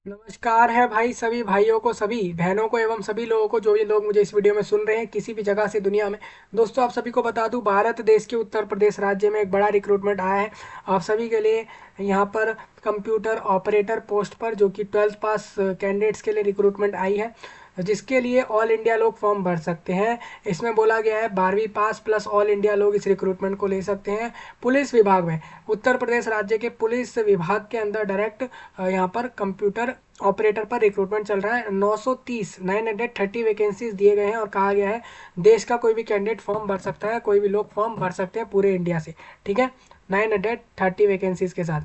नमस्कार है भाई, सभी भाइयों को, सभी बहनों को एवं सभी लोगों को, जो ये लोग मुझे इस वीडियो में सुन रहे हैं किसी भी जगह से दुनिया में। दोस्तों, आप सभी को बता दूं, भारत देश के उत्तर प्रदेश राज्य में एक बड़ा रिक्रूटमेंट आया है आप सभी के लिए। यहाँ पर कंप्यूटर ऑपरेटर पोस्ट पर, जो कि 12th पास कैंडिडेट्स के लिए रिक्रूटमेंट आई है, जिसके लिए ऑल इंडिया लोग फॉर्म भर सकते हैं। इसमें बोला गया है 12वीं पास प्लस ऑल इंडिया लोग इस रिक्रूटमेंट को ले सकते हैं। पुलिस विभाग में, उत्तर प्रदेश राज्य के पुलिस विभाग के अंदर डायरेक्ट यहाँ पर कंप्यूटर ऑपरेटर पर रिक्रूटमेंट चल रहा है। 930 वैकेंसीज दिए गए हैं और कहा गया है देश का कोई भी कैंडिडेट फॉर्म भर सकता है, कोई भी लोग फॉर्म भर सकते हैं पूरे इंडिया से। ठीक है, 930 वैकेंसीज के साथ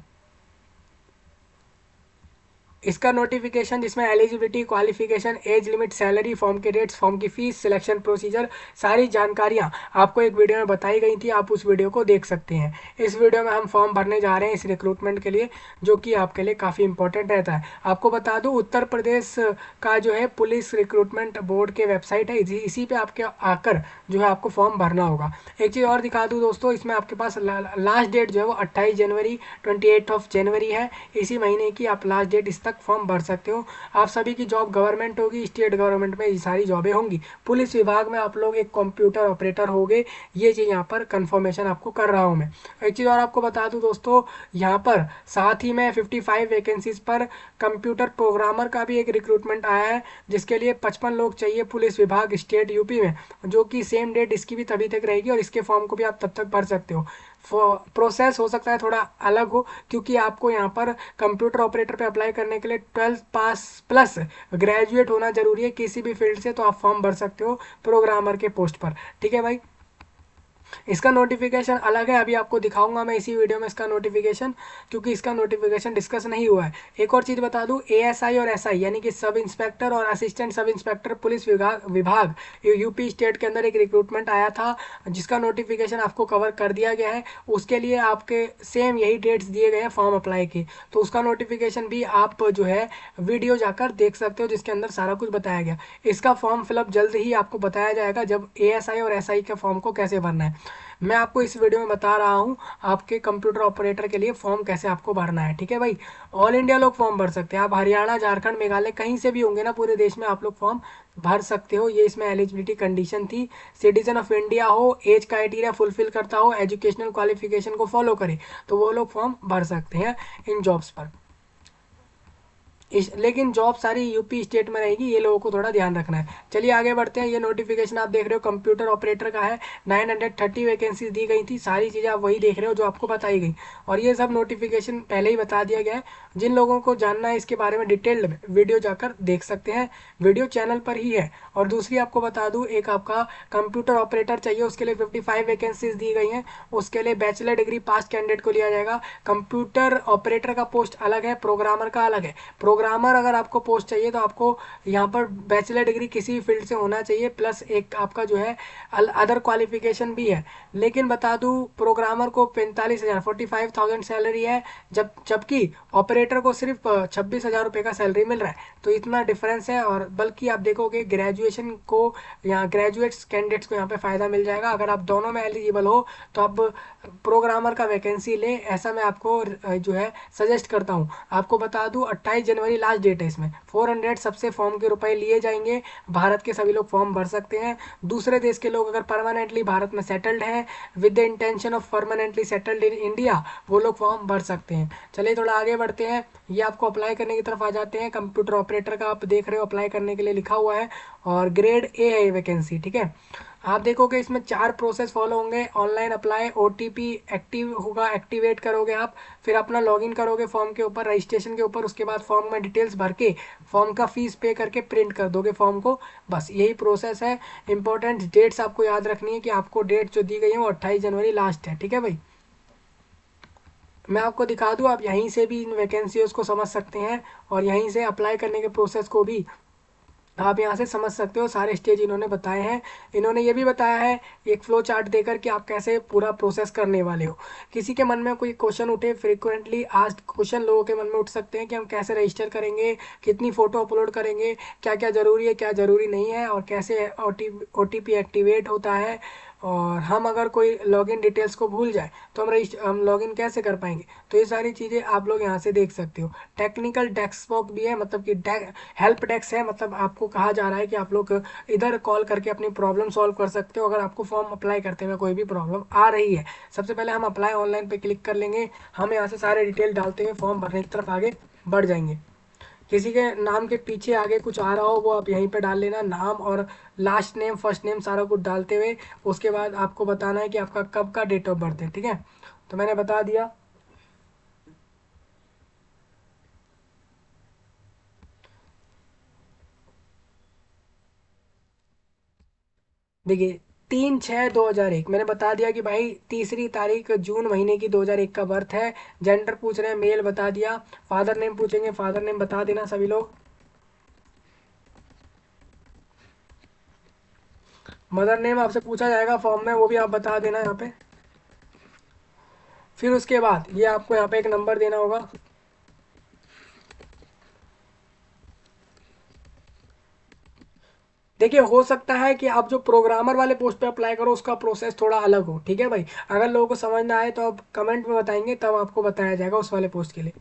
इसका नोटिफिकेशन, जिसमें eligibility, qualification, age limit, salary, form के डेट्स, फॉर्म की फीस, सिलेक्शन प्रोसीजर, सारी जानकारियां आपको एक वीडियो में बताई गई थी। आप उस वीडियो को देख सकते हैं। इस वीडियो में हम फॉर्म भरने जा रहे हैं इस रिक्रूटमेंट के लिए, जो कि आपके लिए काफ़ी इंपॉर्टेंट रहता है। आपको बता दूं, उत्तर प्रदेश का जो है पुलिस रिक्रूटमेंट बोर्ड के वेबसाइट है, इसी पे आपके आकर जो है आपको फॉर्म भरना होगा। एक चीज़ और दिखा दूँ दोस्तों, इसमें आपके पास लास्ट डेट जो है वो 28 जनवरी 28 जनवरी है। इसी महीने की आप लास्ट डेट इस तक फॉर्म भर सकते हो। आप सभी की जॉब गवर्नमेंट होगी, स्टेट गवर्नमेंट में ये सारी जॉबें होंगी। पुलिस विभाग में आप लोग एक कंप्यूटर ऑपरेटर होगे, ये चीज़ यहाँ पर कंफर्मेशन आपको कर रहा हूँ मैं। एक चीज़ और आपको बता दूँ दोस्तों, यहाँ पर साथ ही में 55 वैकेंसीज पर कंप्यूटर प्रोग्रामर का भी एक रिक्रूटमेंट आया है, जिसके लिए 55 लोग चाहिए पुलिस विभाग स्टेट यूपी में, जो कि सेम डेट इसकी भी तभी तक रहेगी और इसके फॉर्म को भी आप तब तक भर सकते हो। प्रोसेस हो सकता है थोड़ा अलग हो, क्योंकि आपको यहाँ पर कंप्यूटर ऑपरेटर पे अप्लाई करने के लिए 12th पास प्लस ग्रेजुएट होना जरूरी है किसी भी फील्ड से, तो आप फॉर्म भर सकते हो प्रोग्रामर के पोस्ट पर। ठीक है भाई, इसका नोटिफिकेशन अलग है, अभी आपको दिखाऊंगा मैं इसी वीडियो में इसका नोटिफिकेशन, क्योंकि इसका नोटिफिकेशन डिस्कस नहीं हुआ है। एक और चीज़ बता दूं, एएसआई और एसआई यानी कि सब इंस्पेक्टर और असिस्टेंट सब इंस्पेक्टर पुलिस विभाग विभाग यूपी स्टेट के अंदर एक रिक्रूटमेंट आया था, जिसका नोटिफिकेशन आपको कवर कर दिया गया है। उसके लिए आपके सेम यही डेट्स दिए गए हैं फॉर्म अप्लाई के, तो उसका नोटिफिकेशन भी आप जो है वीडियो जाकर देख सकते हो, जिसके अंदर सारा कुछ बताया गया। इसका फॉर्म फिलअप जल्द ही आपको बताया जाएगा, जब एएसआई और एसआई के फॉर्म को कैसे भरना है मैं आपको इस वीडियो में बता रहा हूँ। आपके कंप्यूटर ऑपरेटर के लिए फॉर्म कैसे आपको भरना है। ठीक है भाई, ऑल इंडिया लोग फॉर्म भर सकते हैं। आप हरियाणा, झारखंड, मेघालय कहीं से भी होंगे ना पूरे देश में, आप लोग फॉर्म भर सकते हो। ये इसमें एलिजिबिलिटी कंडीशन थी, सिटीजन ऑफ इंडिया हो, एज क्राइटेरिया फुलफिल करता हो, एजुकेशनल क्वालिफिकेशन को फॉलो करे, तो वो लोग फॉर्म भर सकते हैं इन जॉब्स पर। लेकिन जॉब सारी यूपी स्टेट में रहेगी, ये लोगों को थोड़ा ध्यान रखना है। चलिए आगे बढ़ते हैं। ये नोटिफिकेशन आप देख रहे हो कंप्यूटर ऑपरेटर का है, 930 वैकेंसी दी गई थी। सारी चीज़ें आप वही देख रहे हो जो आपको बताई गई, और ये सब नोटिफिकेशन पहले ही बता दिया गया है। जिन लोगों को जानना है इसके बारे में डिटेल्ड में, वीडियो जाकर देख सकते हैं, वीडियो चैनल पर ही है। और दूसरी आपको बता दूँ, एक आपका कंप्यूटर ऑपरेटर चाहिए, उसके लिए 55 वैकेंसीज दी गई हैं। उसके लिए बैचलर डिग्री पास कैंडिडेट को लिया जाएगा। कंप्यूटर ऑपरेटर का पोस्ट अलग है, प्रोग्रामर का अलग है। प्रोग्रामर अगर आपको पोस्ट चाहिए तो आपको यहाँ पर बैचलर डिग्री किसी भी फील्ड से होना चाहिए, प्लस एक आपका जो है अदर क्वालिफिकेशन भी है। लेकिन बता दूँ, प्रोग्रामर को 45,000 45,000 सैलरी है, जबकि ऑपरेटर को सिर्फ 26,000 रुपये का सैलरी मिल रहा है। तो इतना डिफरेंस है। और बल्कि आप देखोगे ग्रेजुएशन को, यहाँ ग्रेजुएट्स कैंडिडेट्स को यहाँ पे फ़ायदा मिल जाएगा। अगर आप दोनों में एलिजिबल हो तो आप प्रोग्रामर का वैकेंसी ले, ऐसा मैं आपको जो है सजेस्ट करता हूँ। आपको बता दूँ, 28 जनवरी लास्ट डेट है। इसमें 400 सबसे फॉर्म के रुपए लिए जाएंगे। भारत के सभी लोग फॉर्म भर सकते हैं। दूसरे देश के लोग अगर परमानेंटली भारत में सेटल्ड हैं, with the intention of permanently settled in India, वो लोग फॉर्म भर सकते हैं। चलिए थोड़ा आगे बढ़ते हैं। ये आपको अप्लाई करने की तरफ आ जाते हैं। कंप्यूटर ऑपरेटर का आप देख रहे हो अप्लाई करने के लिए लिखा हुआ है, और ग्रेड ए है ये वैकेंसी। ठीक है, आप देखोगे इसमें 4 प्रोसेस फॉलो होंगे। ऑनलाइन अप्लाई, ओटीपी एक्टिव होगा, एक्टिवेट करोगे आप, फिर अपना लॉगिन करोगे फॉर्म के ऊपर, रजिस्ट्रेशन के ऊपर, उसके बाद फॉर्म में डिटेल्स भर के फॉर्म का फीस पे करके प्रिंट कर दोगे फॉर्म को। बस यही प्रोसेस है। इंपॉर्टेंट डेट्स आपको याद रखनी है कि आपको डेट जो दी गई है वो 28 जनवरी लास्ट है। ठीक है भाई, मैं आपको दिखा दूँ, आप यहीं से भी इन वैकेंसीज को समझ सकते हैं, और यहीं से अप्लाई करने के प्रोसेस को भी आप यहाँ से समझ सकते हो। सारे स्टेज इन्होंने बताए हैं। इन्होंने ये भी बताया है एक फ्लो चार्ट देकर कि आप कैसे पूरा प्रोसेस करने वाले हो। किसी के मन में कोई क्वेश्चन उठे, फ्रिक्वेंटली आस्क्ड क्वेश्चन लोगों के मन में उठ सकते हैं कि हम कैसे रजिस्टर करेंगे, कितनी फ़ोटो अपलोड करेंगे, क्या क्या ज़रूरी है क्या ज़रूरी नहीं है, और कैसे ओ टी पी एक्टिवेट होता है, और हम अगर कोई लॉगिन डिटेल्स को भूल जाए तो हम लॉगिन कैसे कर पाएंगे। तो ये सारी चीज़ें आप लोग यहाँ से देख सकते हो। टेक्निकल डेस्कटॉप भी है, मतलब कि हेल्प डेस्क है, मतलब आपको कहा जा रहा है कि आप लोग इधर कॉल करके अपनी प्रॉब्लम सॉल्व कर सकते हो अगर आपको फॉर्म अप्लाई करते हुए कोई भी प्रॉब्लम आ रही है। सबसे पहले हम अप्लाई ऑनलाइन पे क्लिक कर लेंगे, हम यहाँ से सारे डिटेल डालते हुए फॉर्म भरने की तरफ आगे बढ़ जाएंगे। किसी के नाम के पीछे आगे कुछ आ रहा हो वो आप यहीं पे डाल लेना, नाम और लास्ट नेम फर्स्ट नेम सारा कुछ डालते हुए उसके बाद आपको बताना है कि आपका कब का डेट ऑफ बर्थ है। ठीक है, तो मैंने बता दिया। देखिए 3/6/2001 मैंने बता दिया कि भाई 3 तारीख जून महीने की 2001 का बर्थ है। जेंडर पूछ रहे हैं, मेल बता दिया। फादर नेम पूछेंगे, फादर नेम बता देना सभी लोग। मदर नेम आपसे पूछा जाएगा फॉर्म में, वो भी आप बता देना यहाँ पे। फिर उसके बाद ये आपको यहाँ पे एक नंबर देना होगा। देखिए हो सकता है कि आप जो प्रोग्रामर वाले पोस्ट पे अप्लाई करो उसका प्रोसेस थोड़ा अलग हो। ठीक है भाई, अगर लोगों को समझ ना आए तो आप कमेंट में बताएंगे, तब आपको बताया जाएगा उस वाले पोस्ट के लिए।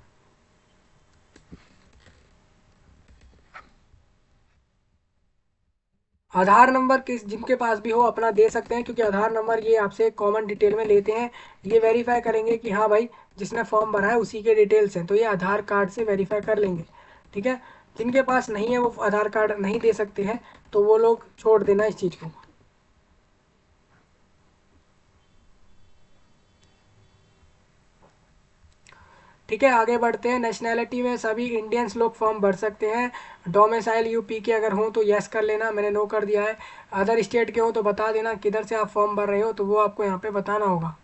आधार नंबर किस जिनके पास भी हो अपना दे सकते हैं, क्योंकि आधार नंबर ये आपसे कॉमन डिटेल में लेते हैं। ये वेरीफाई करेंगे कि हाँ भाई जिसने फॉर्म भरा है उसी के डिटेल्स हैं, तो ये आधार कार्ड से वेरीफाई कर लेंगे। ठीक है, जिनके पास नहीं है वो आधार कार्ड नहीं दे सकते हैं, तो वो लोग छोड़ देना इस चीज़ को। ठीक है, आगे बढ़ते हैं। नेशनैलिटी में सभी इंडियंस लोग फॉर्म भर सकते हैं। डोमिसाइल यूपी के अगर हों तो यस कर लेना, मैंने नो कर दिया है। अदर स्टेट के हो तो बता देना किधर से आप फॉर्म भर रहे हो, तो वो आपको यहाँ पे बताना होगा।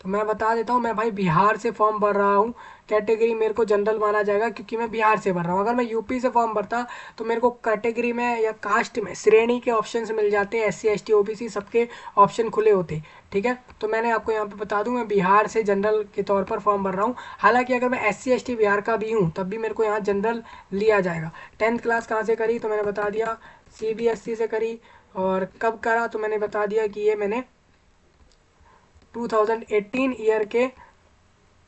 तो मैं बता देता हूँ, मैं भाई बिहार से फॉर्म भर रहा हूँ। कैटेगरी मेरे को जनरल माना जाएगा क्योंकि मैं बिहार से भर रहा हूँ। अगर मैं यूपी से फॉर्म भरता तो मेरे को कैटेगरी में या कास्ट में श्रेणी के ऑप्शंस मिल जाते हैं, SC ST OBC सबके ऑप्शन खुले होते। ठीक है, तो मैंने आपको यहाँ पे बता दूं मैं बिहार से जनरल के तौर पर फॉर्म भर रहा हूँ। हालांकि अगर मैं SC ST बिहार का भी हूँ तब भी मेरे को यहाँ जनरल लिया जाएगा। 10th क्लास कहाँ से करी तो मैंने बता दिया CBSE से करी। और कब करा तो मैंने बता दिया कि ये मैंने 2018 ईयर के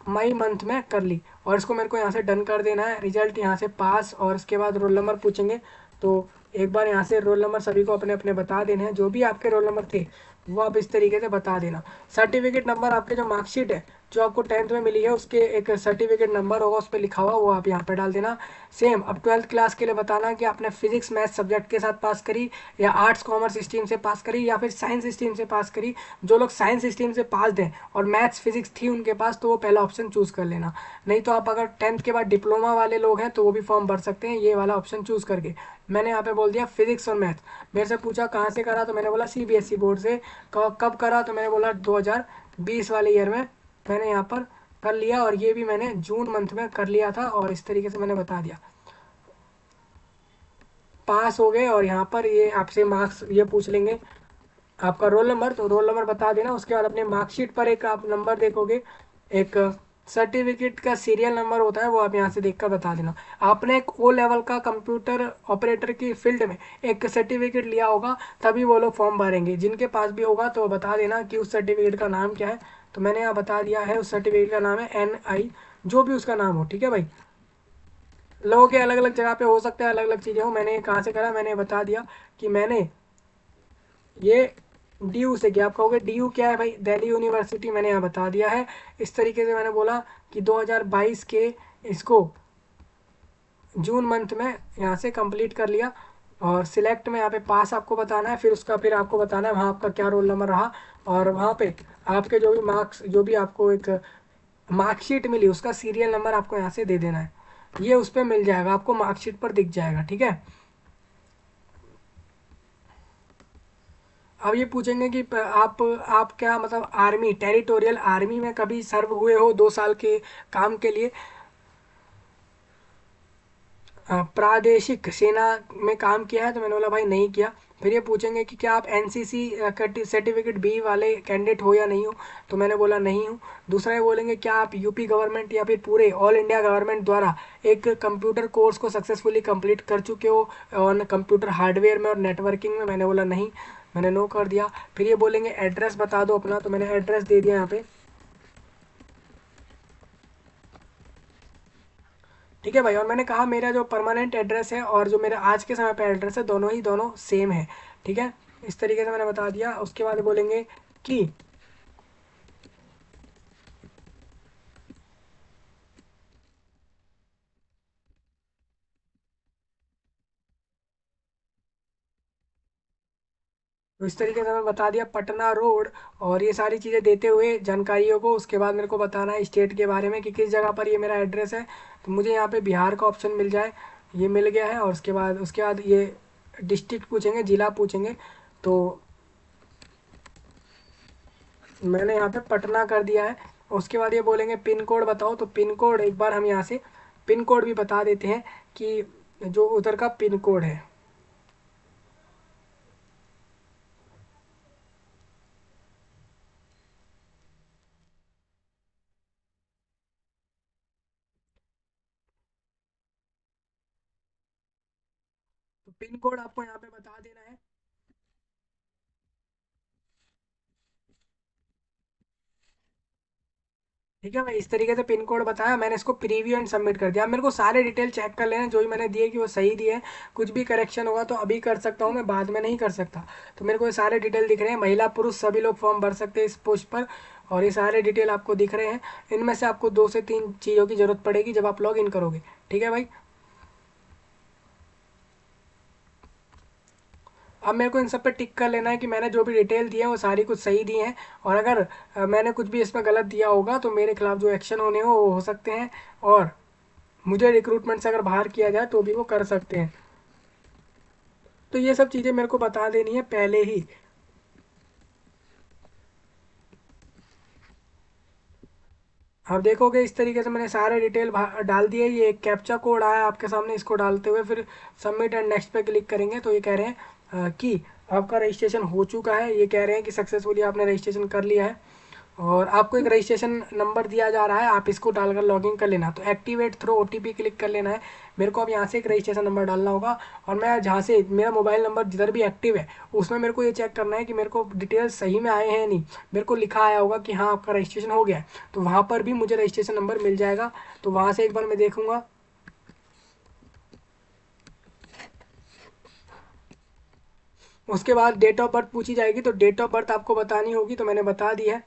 मई मंथ में कर ली। और इसको मेरे को यहाँ से डन कर देना है। रिजल्ट यहाँ से पास, और इसके बाद रोल नंबर पूछेंगे, तो एक बार यहाँ से रोल नंबर सभी को अपने अपने बता देने हैं। जो भी आपके रोल नंबर थे वो आप इस तरीके से बता देना। सर्टिफिकेट नंबर आपके जो मार्कशीट है जो आपको 10th में मिली है उसके एक सर्टिफिकेट नंबर होगा उस पर लिखा हुआ, वो आप यहाँ पे डाल देना। सेम अब 12th क्लास के लिए बताना कि आपने फिजिक्स मैथ सब्जेक्ट के साथ पास करी, या आर्ट्स कॉमर्स स्ट्रीम से पास करी, या फिर साइंस स्ट्रीम से पास करी। जो लोग साइंस स्ट्रीम से पास हैं और मैथ्स फिजिक्स थी उनके पास तो वो पहला ऑप्शन चूज़ कर लेना। नहीं तो आप अगर 10th के बाद डिप्लोमा वाले लोग हैं तो वो भी फॉर्म भर सकते हैं ये वाला ऑप्शन चूज़ करके। मैंने यहाँ पे बोल दिया फिजिक्स और मैथ। मेरे से पूछा कहाँ से करा तो मैंने बोला CBSE बोर्ड से। कब करा तो मैंने बोला 2020 वाले ईयर में मैंने यहाँ पर कर लिया, और ये भी मैंने जून मंथ में कर लिया था, और इस तरीके से मैंने बता दिया। पास हो गए, और यहाँ पर ये आपसे मार्क्स ये पूछ लेंगे आपका रोल नंबर, तो रोल नंबर बता देना। उसके बाद अपने मार्कशीट पर एक आप नंबर देखोगे, एक सर्टिफिकेट का सीरियल नंबर होता है, वो आप यहाँ से देखकर बता देना। आपने एक O लेवल का कंप्यूटर ऑपरेटर की फील्ड में एक सर्टिफिकेट लिया होगा तभी वो लोग फॉर्म भरेंगे। जिनके पास भी होगा तो बता देना कि उस सर्टिफिकेट का नाम क्या है। तो मैंने यहाँ बता दिया है उस सर्टिफिकेट का नाम है NI, जो भी उसका नाम हो। ठीक है भाई, लोगों के अलग अलग जगह पे हो सकता है अलग अलग चीज़ें हो। मैंने कहाँ से करा मैंने बता दिया कि मैंने ये DU से किया। आप कहोगे DU क्या है भाई, दिल्ली यूनिवर्सिटी, मैंने यहाँ बता दिया है। इस तरीके से मैंने बोला कि 2022 के इसको जून मंथ में यहाँ से कंप्लीट कर लिया। और सिलेक्ट में यहाँ पे पास आपको बताना है, फिर उसका फिर आपको बताना है वहाँ आपका क्या रोल नंबर रहा, और वहाँ पे आपके जो भी मार्क्स जो भी आपको एक मार्कशीट मिली उसका सीरियल नंबर आपको यहाँ से दे देना है। ये उस पर मिल जाएगा आपको, मार्कशीट पर दिख जाएगा। ठीक है, अब ये पूछेंगे कि आप क्या मतलब आर्मी टेरिटोरियल आर्मी में कभी सर्व हुए हो 2 साल के काम के लिए, प्रादेशिक सेना में काम किया है, तो मैंने बोला भाई नहीं किया। फिर ये पूछेंगे कि क्या आप NCC सर्टिफिकेट B वाले कैंडिडेट हो या नहीं हो, तो मैंने बोला नहीं हूँ। दूसरा ये बोलेंगे क्या आप यूपी गवर्नमेंट या फिर पूरे ऑल इंडिया गवर्नमेंट द्वारा एक कंप्यूटर कोर्स को सक्सेसफुली कंप्लीट कर चुके हो ऑन कंप्यूटर हार्डवेयर में और नेटवर्किंग में, मैंने बोला नहीं। मैंने नो कर दिया। फिर ये बोलेंगे एड्रेस बता दो अपना, तो मैंने एड्रेस दे दिया यहाँ पे। ठीक है भाई, और मैंने कहा मेरा जो परमानेंट एड्रेस है और जो मेरा आज के समय पे एड्रेस है दोनों सेम है। ठीक है, इस तरीके से मैंने बता दिया। उसके बाद बोलेंगे कि तो इस तरीके से मैं बता दिया पटना रोड, और ये सारी चीज़ें देते हुए जानकारियों को। उसके बाद मेरे को बताना है स्टेट के बारे में कि किस जगह पर ये मेरा एड्रेस है। तो मुझे यहाँ पे बिहार का ऑप्शन मिल जाए, ये मिल गया है। और उसके बाद ये डिस्ट्रिक्ट पूछेंगे, ज़िला पूछेंगे। तो मैंने यहाँ पे पटना कर दिया है। उसके बाद ये बोलेंगे पिन कोड बताओ, तो पिन कोड एक बार हम यहाँ से पिन कोड भी बता देते हैं कि जो उधर का पिन कोड है। तो पिन कोड आपको यहाँ पे बता देना है। ठीक है भाई, इस तरीके से पिन कोड बताया मैंने, इसको प्रीव्यू एंड सबमिट कर दिया। अब मेरे को सारे डिटेल चेक कर लेना जो भी मैंने दिए कि वो सही दिए हैं। कुछ भी करेक्शन होगा तो अभी कर सकता हूँ मैं, बाद में नहीं कर सकता। तो मेरे को ये सारे डिटेल दिख रहे हैं, महिला पुरुष सभी लोग फॉर्म भर सकते हैं इस पोस्ट पर। और ये सारे डिटेल आपको दिख रहे हैं। इनमें से आपको 2 से 3 चीज़ों की ज़रूरत पड़ेगी जब आप लॉग इन करोगे। ठीक है भाई, अब मेरे को इन सब पे टिक कर लेना है कि मैंने जो भी डिटेल दी है वो सारी कुछ सही दी हैं। और अगर मैंने कुछ भी इसमें गलत दिया होगा तो मेरे खिलाफ जो एक्शन होने हो वो हो सकते हैं। और मुझे रिक्रूटमेंट से अगर बाहर किया जाए तो भी वो कर सकते हैं। तो ये सब चीज़ें मेरे को बता देनी है पहले ही। अब देखोगे इस तरीके से मैंने सारे डिटेल डाल दिए। ये एक कैप्चा कोड आया आपके सामने, इसको डालते हुए फिर सबमिट एंड नेक्स्ट पे क्लिक करेंगे तो ये कह रहे हैं कि आपका रजिस्ट्रेशन हो चुका है। ये कह रहे हैं कि सक्सेसफुली आपने रजिस्ट्रेशन कर लिया है। और आपको एक रजिस्ट्रेशन नंबर दिया जा रहा है, आप इसको डालकर लॉगिन कर लेना। तो एक्टिवेट थ्रू ओटीपी क्लिक कर लेना है। मेरे को अब यहाँ से एक रजिस्ट्रेशन नंबर डालना होगा। और मैं जहाँ से मेरा मोबाइल नंबर जिधर भी एक्टिव है उसमें मेरे को ये चेक करना है कि मेरे को डिटेल्स सही में आए हैं या नहीं। मेरे को लिखा आया होगा कि हाँ आपका रजिस्ट्रेशन हो गया है, तो वहाँ पर भी मुझे रजिस्ट्रेशन नंबर मिल जाएगा। तो वहाँ से एक बार मैं देखूँगा। उसके बाद डेट ऑफ बर्थ पूछी जाएगी, तो डेट ऑफ बर्थ आपको बतानी होगी, तो मैंने बता दी है।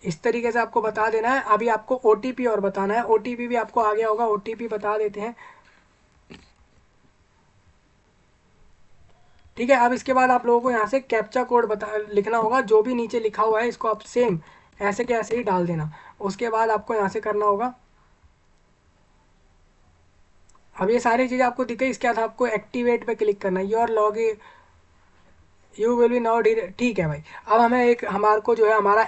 इस तरीके से आपको बता देना है। अभी आपको ओटीपी और बताना है, ओटीपी भी आपको आ गया होगा, ओटीपी बता देते हैं। ठीक है, अब इसके बाद आप लोगों को यहाँ से कैप्चा कोड बता लिखना होगा। जो भी नीचे लिखा हुआ है इसको आप सेम ऐसे के ऐसे ही डाल देना। उसके बाद आपको यहाँ से करना होगा। अब ये सारी चीज़ें आपको दिख गई। इसके बाद आपको एक्टिवेट पे क्लिक करना है। Your log you will be now. ठीक है भाई, अब हमें एक हमारे को जो है हमारा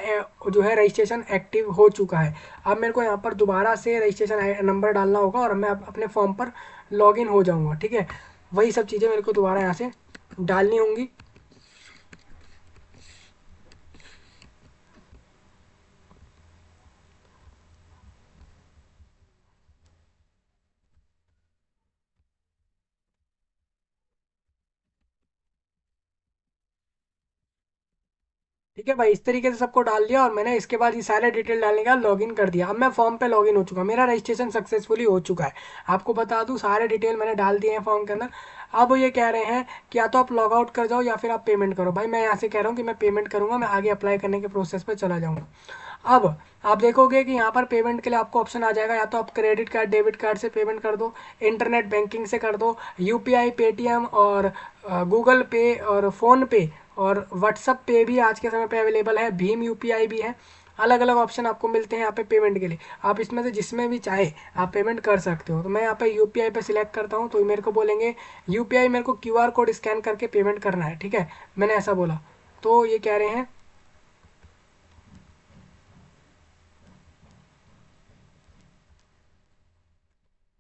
जो है रजिस्ट्रेशन एक्टिव हो चुका है। अब मेरे को यहाँ पर दोबारा से रजिस्ट्रेशन नंबर डालना होगा और मैं अपने फॉर्म पर लॉगिन हो जाऊँगा। ठीक है, वही सब चीज़ें मेरे को दोबारा यहाँ से डालनी होंगी। ठीक है भाई, इस तरीके से सबको डाल दिया और मैंने इसके बाद ये सारे डिटेल डालने का लॉगिन कर दिया। अब मैं फॉर्म पे लॉगिन हो चुका, मेरा रजिस्ट्रेशन सक्सेसफुली हो चुका है। आपको बता दूं सारे डिटेल मैंने डाल दिए हैं फॉर्म के अंदर। अब ये कह रहे हैं कि या तो आप लॉग आउट कर जाओ या फिर आप पेमेंट करो। भाई मैं यहाँ से कह रहा हूँ कि मैं पेमेंट करूँगा, मैं आगे अप्लाई करने के प्रोसेस पर चला जाऊँगा। अब आप देखोगे कि यहाँ पर पेमेंट के लिए आपको ऑप्शन आ जाएगा, या तो आप क्रेडिट कार्ड डेबिट कार्ड से पेमेंट कर दो, इंटरनेट बैंकिंग से कर दो, यूपीआई पेटीएम और गूगल पे और फ़ोन पे और व्हाट्सअप पे भी आज के समय पे अवेलेबल है, भीम यूपीआई भी है। अलग अलग ऑप्शन आपको मिलते हैं यहाँ पे पेमेंट के लिए। आप इसमें से जिसमें भी चाहे आप पेमेंट कर सकते हो। तो मैं यहाँ पे यूपीआई पे सिलेक्ट करता हूँ, तो मेरे को बोलेंगे यूपीआई मेरे को क्यूआर कोड स्कैन करके पेमेंट करना है। ठीक है, मैंने ऐसा बोला तो ये कह रहे हैं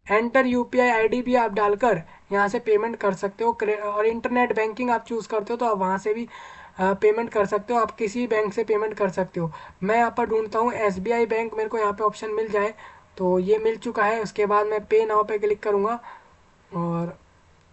एंटर यूपीआई आईडी भी आप डालकर यहाँ से पेमेंट कर सकते हो। और इंटरनेट बैंकिंग आप चूज़ करते हो तो आप वहाँ से भी पेमेंट कर सकते हो। आप किसी बैंक से पेमेंट कर सकते हो। मैं यहाँ पर ढूंढता हूँ एसबीआई बैंक, मेरे को यहाँ पे ऑप्शन मिल जाए। तो ये मिल चुका है। उसके बाद मैं पे नाउ पे क्लिक करूँगा और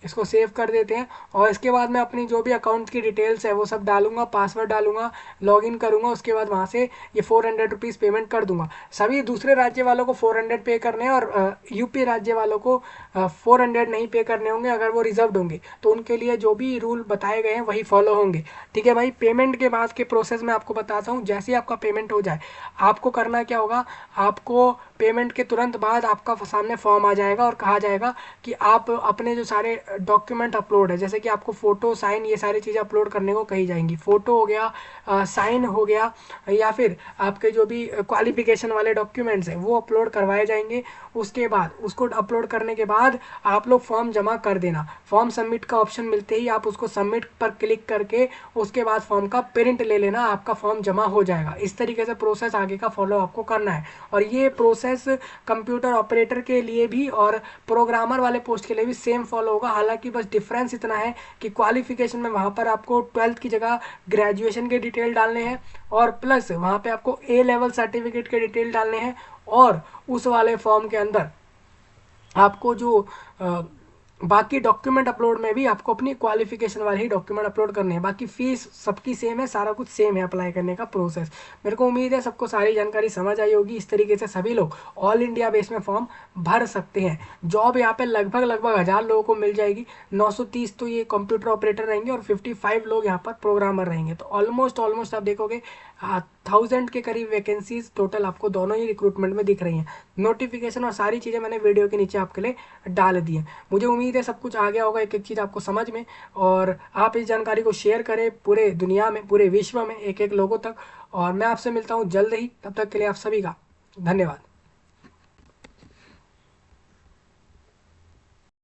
इसको सेव कर देते हैं। और इसके बाद मैं अपनी जो भी अकाउंट की डिटेल्स है वो सब डालूंगा, पासवर्ड डालूंगा, लॉगिन करूंगा, उसके बाद वहाँ से ये 400 रुपीज़ पेमेंट कर दूंगा। सभी दूसरे राज्य वालों को 400 पे करने हैं और यूपी राज्य वालों को 400 नहीं पे करने होंगे अगर वो रिजर्व्ड होंगे। तो उनके लिए जो भी रूल बताए गए हैं वही फॉलो होंगे। ठीक है भाई। पेमेंट के बाद के प्रोसेस में आपको बताता हूँ। जैसे ही आपका पेमेंट हो जाए आपको करना क्या होगा, आपको पेमेंट के तुरंत बाद आपका सामने फॉर्म आ जाएगा और कहा जाएगा कि आप अपने जो सारे डॉक्यूमेंट अपलोड है, जैसे कि आपको फ़ोटो, साइन, ये सारी चीज़ें अपलोड करने को कही जाएंगी। फ़ोटो हो गया, साइन हो गया, या फिर आपके जो भी क्वालिफिकेशन वाले डॉक्यूमेंट्स हैं वो अपलोड करवाए जाएंगे। उसके बाद उसको अपलोड करने के बाद आप लोग फॉर्म जमा कर देना। फॉर्म सबमिट का ऑप्शन मिलते ही आप उसको सबमिट पर क्लिक करके उसके बाद फॉर्म का प्रिंट ले लेना, आपका फॉर्म जमा हो जाएगा। इस तरीके से प्रोसेस आगे का फॉलो आपको करना है। और ये प्रोसेस कंप्यूटर ऑपरेटर के लिए भी और प्रोग्रामर वाले पोस्ट के लिए भी सेम फॉलो होगा। हालांकि बस डिफरेंस इतना है कि क्वालिफिकेशन में वहाँ पर आपको 12th की जगह ग्रेजुएशन के डिटेल डालने हैं, और प्लस वहाँ पे आपको ए लेवल सर्टिफिकेट के डिटेल डालने हैं। और उस वाले फॉर्म के अंदर आपको जो बाकी डॉक्यूमेंट अपलोड में भी आपको अपनी क्वालिफिकेशन वाले ही डॉक्यूमेंट अपलोड करने हैं। बाकी फीस सबकी सेम है, सारा कुछ सेम है अप्लाई करने का प्रोसेस। मेरे को उम्मीद है सबको सारी जानकारी समझ आई होगी। इस तरीके से सभी लोग ऑल इंडिया बेस में फॉर्म भर सकते हैं। जॉब यहाँ पे लगभग 1000 लोगों को मिल जाएगी। 930 तो ये कंप्यूटर ऑपरेटर रहेंगे और 55 लोग यहाँ पर प्रोग्रामर रहेंगे। तो ऑलमोस्ट आप देखोगे 1000 के करीब वैकेंसीज टोटल आपको दोनों ही रिक्रूटमेंट में दिख रही हैं। नोटिफिकेशन और सारी चीज़ें मैंने वीडियो के नीचे आपके लिए डाल दी हैं। मुझे उम्मीद है सब कुछ आ गया होगा, एक एक चीज़ आपको समझ में, और आप इस जानकारी को शेयर करें पूरे दुनिया में, पूरे विश्व में, एक एक लोगों तक। और मैं आपसे मिलता हूँ जल्द ही, तब तक के लिए आप सभी का धन्यवाद।